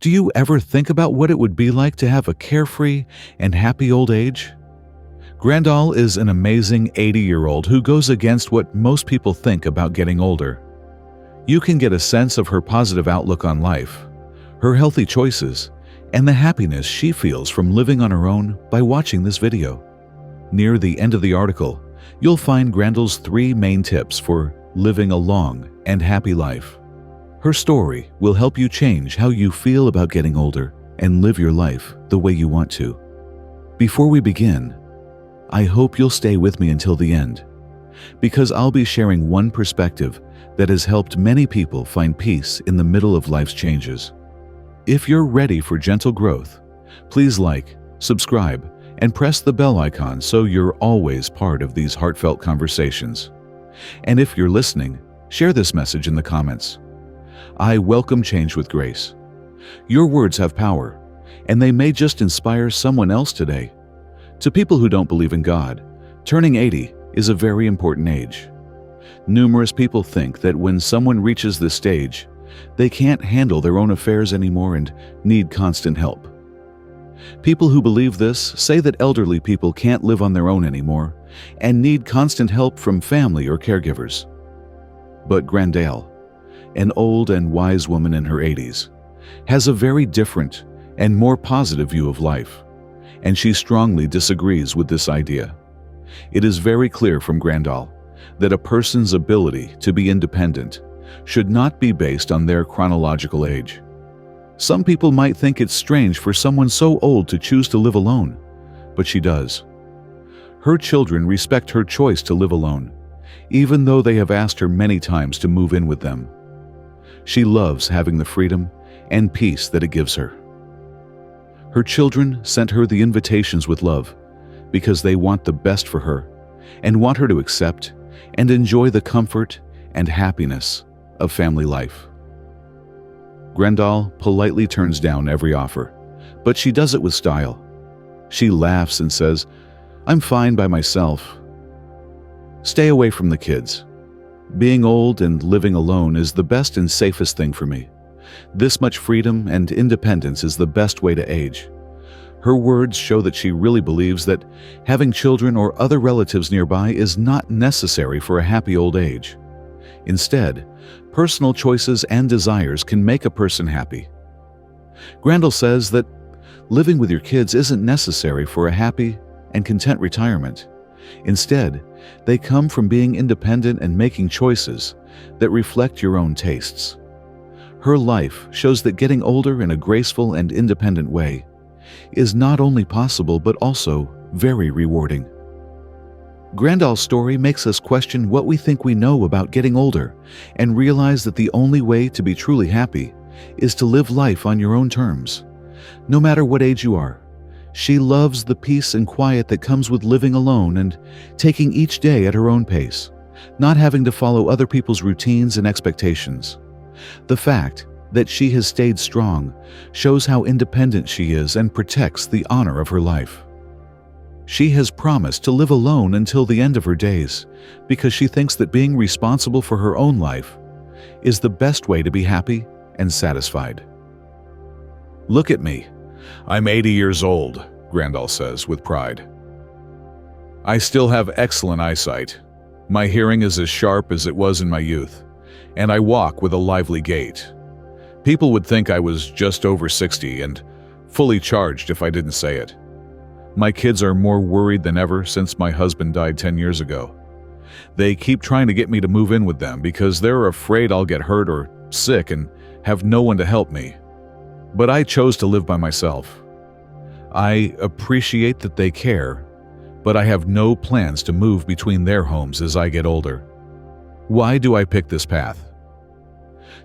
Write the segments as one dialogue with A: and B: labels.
A: Do you ever think about what it would be like to have a carefree and happy old age? Grandal is an amazing 80-year-old who goes against what most people think about getting older. You can get a sense of her positive outlook on life, her healthy choices, and the happiness she feels from living on her own by watching this video. Near the end of the article, you'll find Grandal's 3 main tips for living a long and happy life. Her story will help you change how you feel about getting older and live your life the way you want to. Before we begin, I hope you'll stay with me until the end, because I'll be sharing one perspective that has helped many people find peace in the middle of life's changes. If you're ready for gentle growth, please like, subscribe, and press the bell icon so you're always part of these heartfelt conversations. And if you're listening, share this message in the comments. I welcome change with grace. Your words have power, and they may just inspire someone else today. To people who don't believe in God, turning 80 is a very important age. Numerous people think that when someone reaches this stage, they can't handle their own affairs anymore and need constant help. People who believe this say that elderly people can't live on their own anymore and need constant help from family or caregivers. But Grandal, an old and wise woman in her 80s, has a very different and more positive view of life, and she strongly disagrees with this idea. It is very clear from Grandal that a person's ability to be independent should not be based on their chronological age. Some people might think it's strange for someone so old to choose to live alone, but she does. Her children respect her choice to live alone, even though they have asked her many times to move in with them. She loves having the freedom and peace that it gives her. Her children sent her the invitations with love because they want the best for her and want her to accept and enjoy the comfort and happiness of family life. Grandal politely turns down every offer, but she does it with style. She laughs and says, "I'm fine by myself. Stay away from the kids. Being old and living alone is the best and safest thing for me. This much freedom and independence is the best way to age." Her words show that she really believes that having children or other relatives nearby is not necessary for a happy old age. Instead, personal choices and desires can make a person happy. Grandal says that living with your kids isn't necessary for a happy and content retirement. Instead, they come from being independent and making choices that reflect your own tastes. Her life shows that getting older in a graceful and independent way is not only possible but also very rewarding. Grandal's story makes us question what we think we know about getting older and realize that the only way to be truly happy is to live life on your own terms. No matter what age you are, she loves the peace and quiet that comes with living alone and taking each day at her own pace, not having to follow other people's routines and expectations. The fact that she has stayed strong shows how independent she is and protects the honor of her life. She has promised to live alone until the end of her days because she thinks that being responsible for her own life is the best way to be happy and satisfied. "Look at me. I'm 80 years old," Grandal says with pride. "I still have excellent eyesight. My hearing is as sharp as it was in my youth, and I walk with a lively gait. People would think I was just over 60 and fully charged if I didn't say it. My kids are more worried than ever since my husband died 10 years ago. They keep trying to get me to move in with them because they're afraid I'll get hurt or sick and have no one to help me. But I chose to live by myself. I appreciate that they care, but I have no plans to move between their homes as I get older. Why do I pick this path?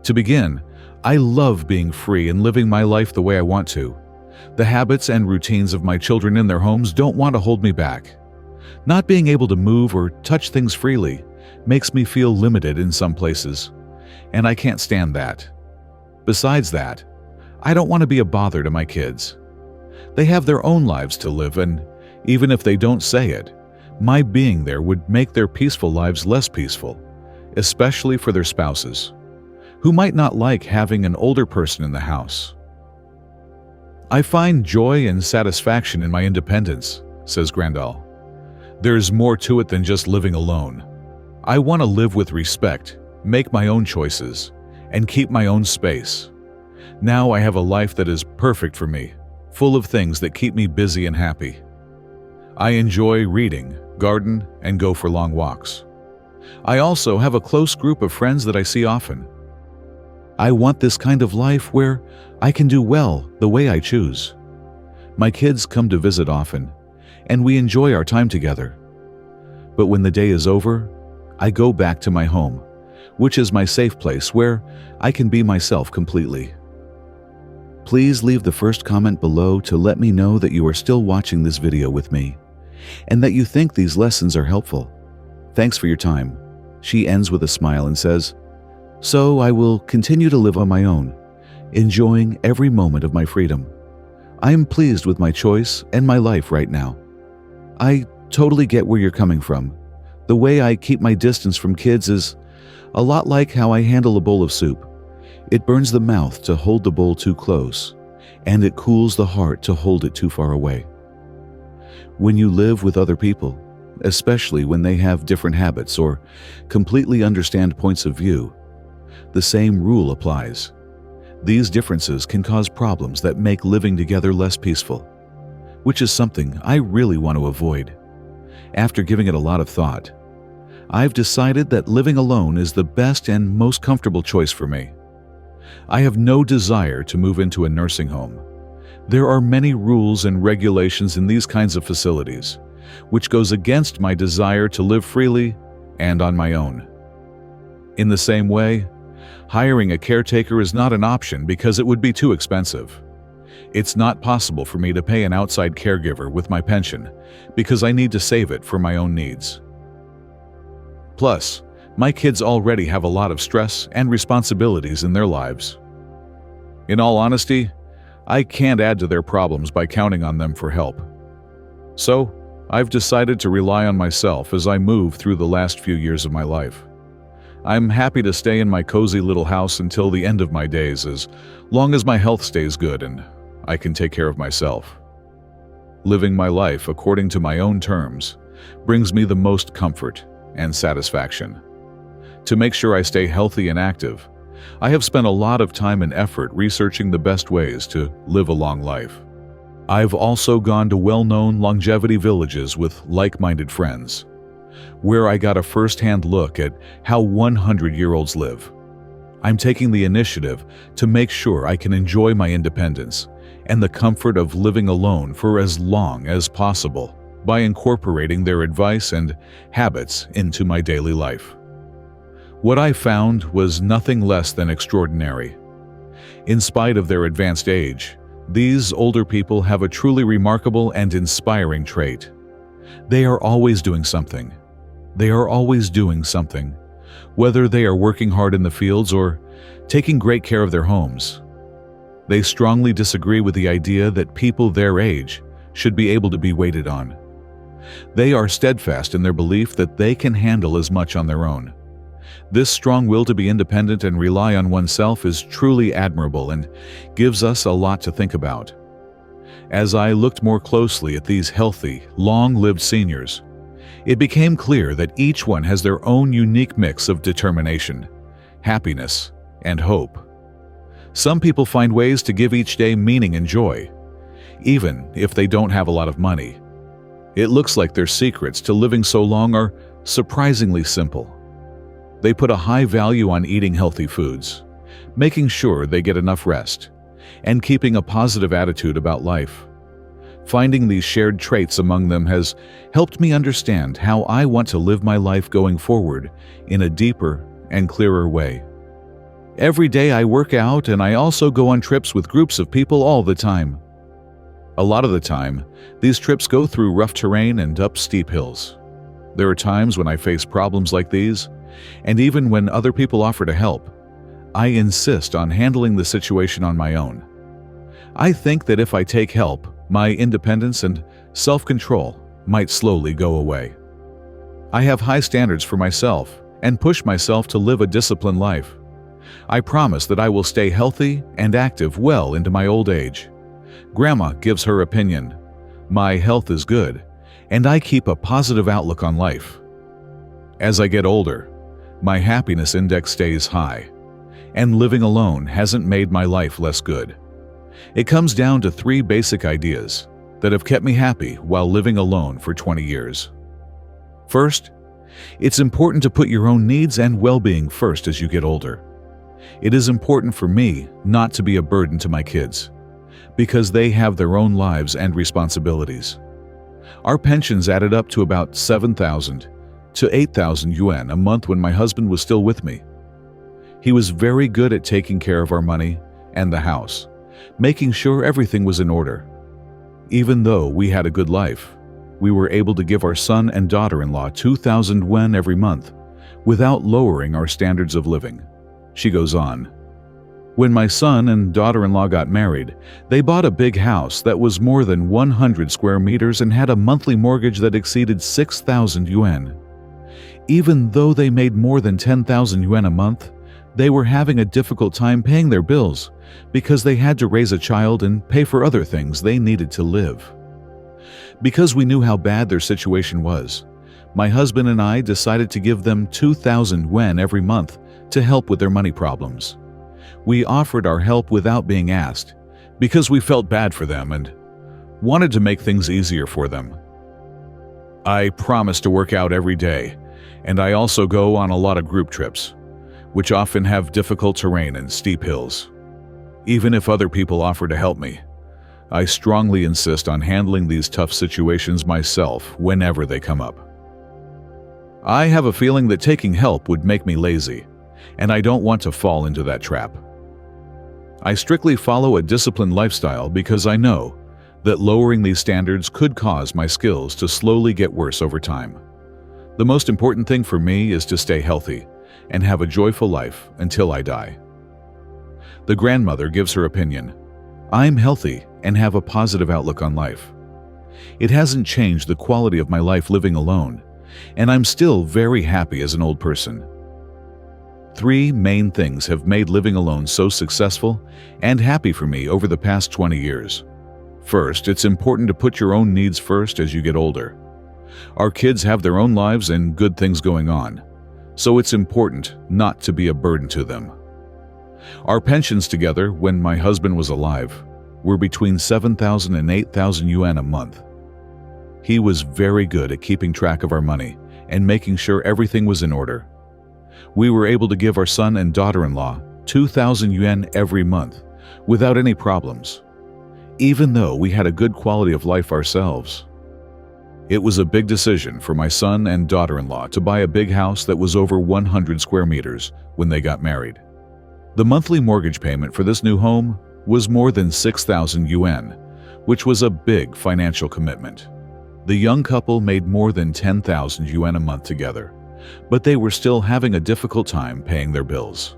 A: To begin, I love being free and living my life the way I want to. The habits and routines of my children in their homes don't want to hold me back. Not being able to move or touch things freely makes me feel limited in some places, and I can't stand that. Besides that, I don't want to be a bother to my kids. They have their own lives to live, and even if they don't say it, my being there would make their peaceful lives less peaceful, especially for their spouses, who might not like having an older person in the house. I find joy and satisfaction in my independence, says Grandal. There's more to it than just living alone. I want to live with respect, make my own choices, and keep my own space. Now I have a life that is perfect for me, full of things that keep me busy and happy. I enjoy reading, garden, and go for long walks. I also have a close group of friends that I see often. I want this kind of life where I can do well the way I choose. My kids come to visit often, and we enjoy our time together. But when the day is over, I go back to my home, which is my safe place where I can be myself completely. Please leave the first comment below to let me know that you are still watching this video with me, and that you think these lessons are helpful. Thanks for your time. She ends with a smile and says, "So I will continue to live on my own, enjoying every moment of my freedom. I am pleased with my choice and my life right now. I totally get where you're coming from. The way I keep my distance from kids is a lot like how I handle a bowl of soup. It burns the mouth to hold the bowl too close, and it cools the heart to hold it too far away. When you live with other people, especially when they have different habits or completely understand points of view, the same rule applies. These differences can cause problems that make living together less peaceful, which is something I really want to avoid. After giving it a lot of thought, I've decided that living alone is the best and most comfortable choice for me. I have no desire to move into a nursing home. There are many rules and regulations in these kinds of facilities, which goes against my desire to live freely and on my own. In the same way, hiring a caretaker is not an option because it would be too expensive. It's not possible for me to pay an outside caregiver with my pension because I need to save it for my own needs. Plus, my kids already have a lot of stress and responsibilities in their lives. In all honesty, I can't add to their problems by counting on them for help. So, I've decided to rely on myself as I move through the last few years of my life. I'm happy to stay in my cozy little house until the end of my days, as long as my health stays good and I can take care of myself. Living my life according to my own terms brings me the most comfort and satisfaction. To make sure I stay healthy and active, I have spent a lot of time and effort researching the best ways to live a long life. I've also gone to well-known longevity villages with like-minded friends, where I got a first-hand look at how 100-year-olds live. I'm taking the initiative to make sure I can enjoy my independence and the comfort of living alone for as long as possible by incorporating their advice and habits into my daily life. What I found was nothing less than extraordinary. In spite of their advanced age, these older people have a truly remarkable and inspiring trait. They are always doing something. They are always doing something, whether they are working hard in the fields or taking great care of their homes. They strongly disagree with the idea that people their age should be able to be waited on. They are steadfast in their belief that they can handle as much on their own. This strong will to be independent and rely on oneself is truly admirable and gives us a lot to think about. As I looked more closely at these healthy, long-lived seniors, it became clear that each one has their own unique mix of determination, happiness, and hope. Some people find ways to give each day meaning and joy, even if they don't have a lot of money. It looks like their secrets to living so long are surprisingly simple. They put a high value on eating healthy foods, making sure they get enough rest, and keeping a positive attitude about life. Finding these shared traits among them has helped me understand how I want to live my life going forward in a deeper and clearer way. Every day I work out, and I also go on trips with groups of people all the time. A lot of the time, these trips go through rough terrain and up steep hills. There are times when I face problems like these, and even when other people offer to help, I insist on handling the situation on my own. I think that if I take help, my independence and self-control might slowly go away. I have high standards for myself and push myself to live a disciplined life. I promise that I will stay healthy and active well into my old age, Grandma gives her opinion. My health is good, and I keep a positive outlook on life. As I get older, my happiness index stays high, and living alone hasn't made my life less good. It comes down to 3 basic ideas that have kept me happy while living alone for 20 years. First, it's important to put your own needs and well-being first as you get older. It is important for me not to be a burden to my kids, because they have their own lives and responsibilities. Our pensions added up to about 7,000 to 8,000 yuan a month when my husband was still with me. He was very good at taking care of our money and the house, making sure everything was in order. Even though we had a good life, we were able to give our son and daughter-in-law 2,000 yuan every month without lowering our standards of living. She goes on. When my son and daughter-in-law got married, they bought a big house that was more than 100 square meters and had a monthly mortgage that exceeded 6,000 yuan. Even though they made more than 10,000 yuan a month, they were having a difficult time paying their bills because they had to raise a child and pay for other things they needed to live. Because we knew how bad their situation was, my husband and I decided to give them 2,000 yuan every month to help with their money problems. We offered our help without being asked because we felt bad for them and wanted to make things easier for them. I promise to work out every day, and I also go on a lot of group trips, which often have difficult terrain and steep hills. Even if other people offer to help me, I strongly insist on handling these tough situations myself whenever they come up. I have a feeling that taking help would make me lazy, and I don't want to fall into that trap. I strictly follow a disciplined lifestyle because I know that lowering these standards could cause my skills to slowly get worse over time. The most important thing for me is to stay healthy and have a joyful life until I die. The grandmother gives her opinion. I'm healthy and have a positive outlook on life. It hasn't changed the quality of my life living alone, and I'm still very happy as an old person. 3 main things have made living alone so successful and happy for me over the past 20 years. First, it's important to put your own needs first as you get older. Our kids have their own lives and good things going on, so it's important not to be a burden to them. Our pensions together, when my husband was alive, were between 7,000 and 8,000 yuan a month. He was very good at keeping track of our money and making sure everything was in order. We were able to give our son and daughter-in-law 2,000 yuan every month without any problems, even though we had a good quality of life ourselves. It was a big decision for my son and daughter-in-law to buy a big house that was over 100 square meters when they got married. The monthly mortgage payment for this new home was more than 6,000 yuan, which was a big financial commitment. The young couple made more than 10,000 yuan a month together, but they were still having a difficult time paying their bills.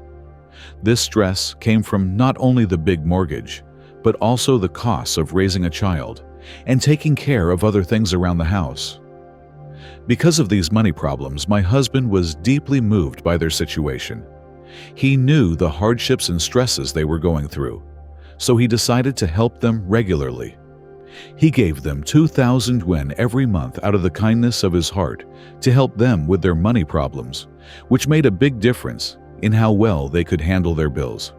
A: This stress came from not only the big mortgage, but also the costs of raising a child and taking care of other things around the house. Because of these money problems, my husband was deeply moved by their situation. He knew the hardships and stresses they were going through, so he decided to help them regularly. He gave them 2,000 yuan every month out of the kindness of his heart to help them with their money problems, which made a big difference in how well they could handle their bills.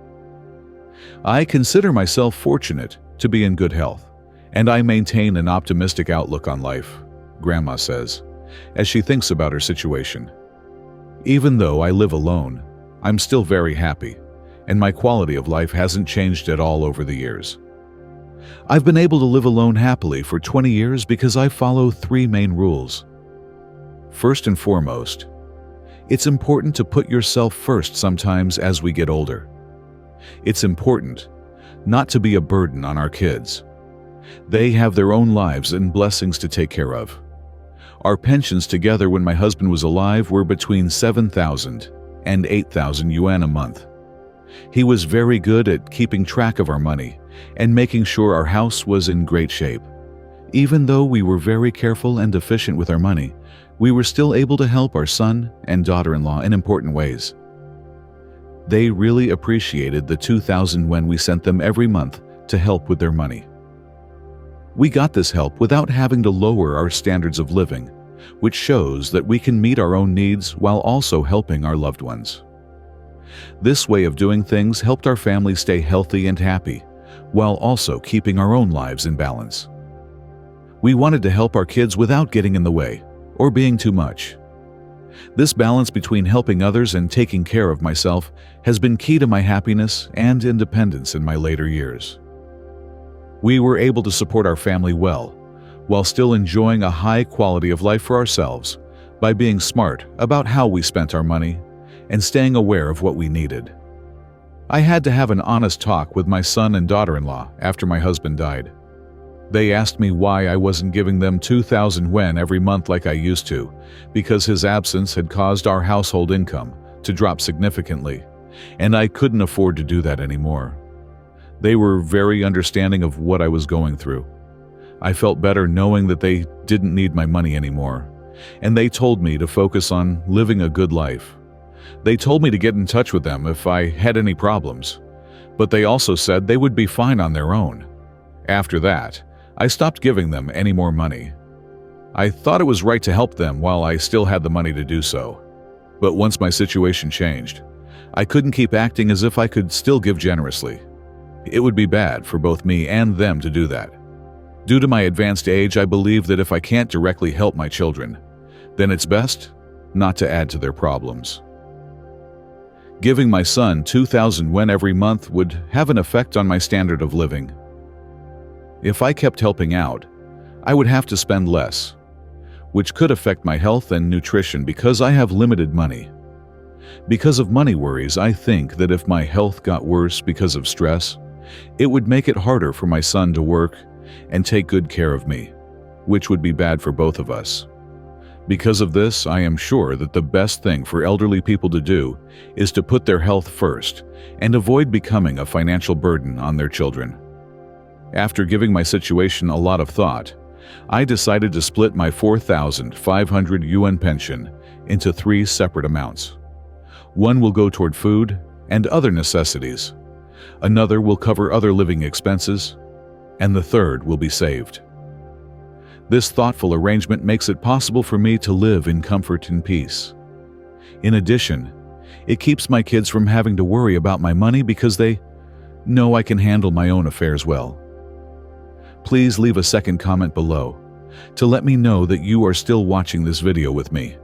A: I consider myself fortunate to be in good health, and I maintain an optimistic outlook on life, Grandma says, as she thinks about her situation. Even though I live alone, I'm still very happy, and my quality of life hasn't changed at all over the years. I've been able to live alone happily for 20 years because I follow 3 main rules. First and foremost, it's important to put yourself first sometimes as we get older. It's important not to be a burden on our kids. They have their own lives and blessings to take care of. Our pensions together when my husband was alive were between 7,000 and 8,000 yuan a month. He was very good at keeping track of our money and making sure our house was in great shape. Even though we were very careful and efficient with our money, we were still able to help our son and daughter-in-law in important ways. They really appreciated the 2,000 yuan we sent them every month to help with their money. We got this help without having to lower our standards of living, which shows that we can meet our own needs while also helping our loved ones. This way of doing things helped our family stay healthy and happy, while also keeping our own lives in balance. We wanted to help our kids without getting in the way or being too much. This balance between helping others and taking care of myself has been key to my happiness and independence in my later years. We were able to support our family well, while still enjoying a high quality of life for ourselves by being smart about how we spent our money and staying aware of what we needed. I had to have an honest talk with my son and daughter-in-law after my husband died. They asked me why I wasn't giving them 2,000 yuan every month like I used to, because his absence had caused our household income to drop significantly, and I couldn't afford to do that anymore. They were very understanding of what I was going through. I felt better knowing that they didn't need my money anymore, and they told me to focus on living a good life. They told me to get in touch with them if I had any problems, but they also said they would be fine on their own. After that, I stopped giving them any more money. I thought it was right to help them while I still had the money to do so. But once my situation changed, I couldn't keep acting as if I could still give generously. It would be bad for both me and them to do that. Due to my advanced age, I believe that if I can't directly help my children, then it's best not to add to their problems. Giving my son 2,000 yuan every month would have an effect on my standard of living. If I kept helping out, I would have to spend less, which could affect my health and nutrition because I have limited money. Because of money worries, I think that if my health got worse because of stress, it would make it harder for my son to work and take good care of me, which would be bad for both of us. Because of this, I am sure that the best thing for elderly people to do is to put their health first and avoid becoming a financial burden on their children. After giving my situation a lot of thought, I decided to split my 4,500 yuan pension into 3 separate amounts. One will go toward food and other necessities, another will cover other living expenses, and the third will be saved. This thoughtful arrangement makes it possible for me to live in comfort and peace. In addition, it keeps my kids from having to worry about my money because they know I can handle my own affairs well. Please leave a second comment below to let me know that you are still watching this video with me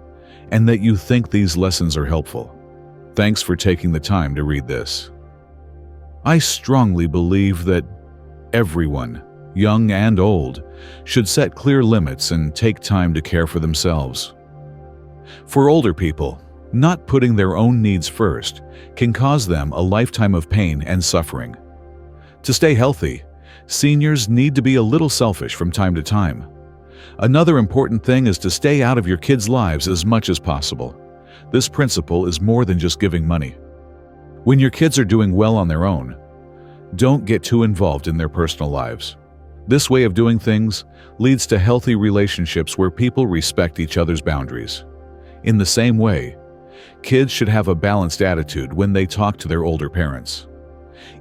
A: and that you think these lessons are helpful. Thanks for taking the time to read this. I strongly believe that everyone, young and old, should set clear limits and take time to care for themselves. For older people, not putting their own needs first can cause them a lifetime of pain and suffering. To stay healthy, seniors need to be a little selfish from time to time. Another important thing is to stay out of your kids' lives as much as possible. This principle is more than just giving money. When your kids are doing well on their own, don't get too involved in their personal lives. This way of doing things leads to healthy relationships where people respect each other's boundaries. In the same way, kids should have a balanced attitude when they talk to their older parents.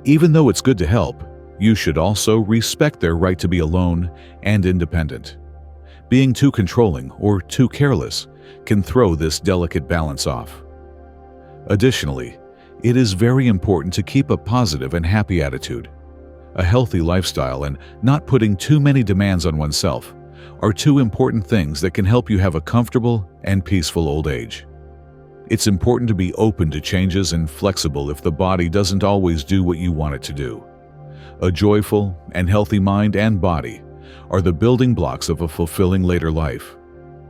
A: Even though it's good to help, you should also respect their right to be alone and independent. Being too controlling or too careless can throw this delicate balance off. Additionally, it is very important to keep a positive and happy attitude. A healthy lifestyle and not putting too many demands on oneself are two important things that can help you have a comfortable and peaceful old age. It's important to be open to changes and flexible if the body doesn't always do what you want it to do. A joyful and healthy mind and body are the building blocks of a fulfilling later life.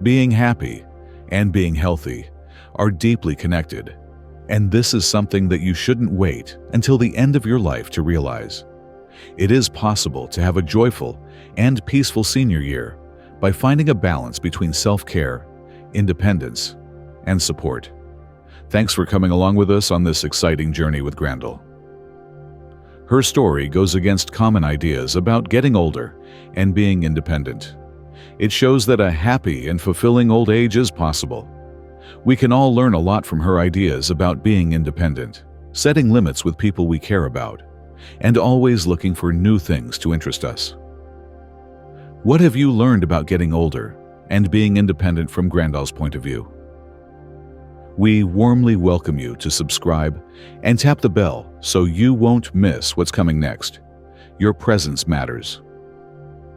A: Being happy and being healthy are deeply connected, and this is something that you shouldn't wait until the end of your life to realize. It is possible to have a joyful and peaceful senior year by finding a balance between self-care, independence, and support. Thanks for coming along with us on this exciting journey with Grandel. Her story goes against common ideas about getting older and being independent. It shows that a happy and fulfilling old age is possible. We can all learn a lot from her ideas about being independent, setting limits with people we care about, and always looking for new things to interest us. What have you learned about getting older and being independent from Grandal's point of view? We warmly welcome you to subscribe and tap the bell so you won't miss what's coming next. Your presence matters.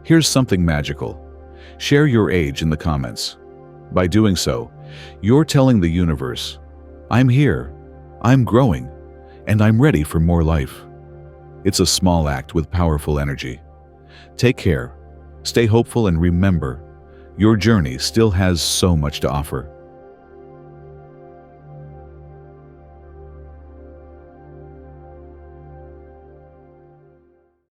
A: Here's something magical. Share your age in the comments. By doing so, you're telling the universe, I'm here, I'm growing, and I'm ready for more life. It's a small act with powerful energy. Take care, stay hopeful, and remember, your journey still has so much to offer.